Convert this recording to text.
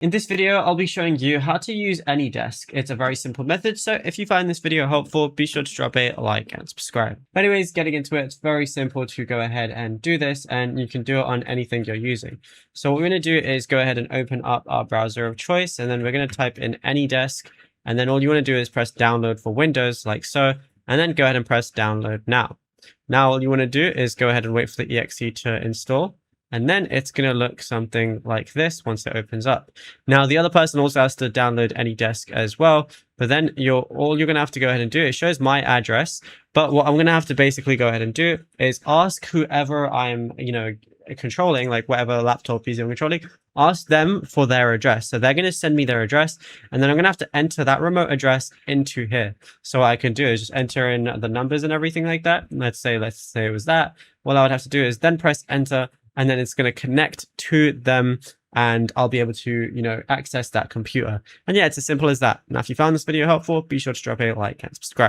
In this video, I'll be showing you how to use AnyDesk. It's a very simple method, so if you find this video helpful, be sure to drop a like and subscribe. But anyways, getting into it, it's very simple to go ahead and do this, and you can do it on anything you're using. So what we're going to do is go ahead and open up our browser of choice, and then we're going to type in AnyDesk, and then all you want to do is press download for Windows like so, and then go ahead and press download now. Now all you want to do is go ahead and wait for the exe to install. And then it's going to look something like this once it opens up. Now, the other person also has to download AnyDesk as well. But then all you're going to have to go ahead and do, it shows my address. But what I'm going to have to basically go ahead and do is ask whoever I'm, controlling, like whatever laptop PC I'm controlling, ask them for their address. So they're going to send me their address, and then I'm going to have to enter that remote address into here. So what I can do is just enter in the numbers and everything like that. Let's say it was that. What I would have to do is then press enter, and then it's going to connect to them, and I'll be able to, access that computer. And yeah, it's as simple as that. Now, if you found this video helpful, be sure to drop a like and subscribe.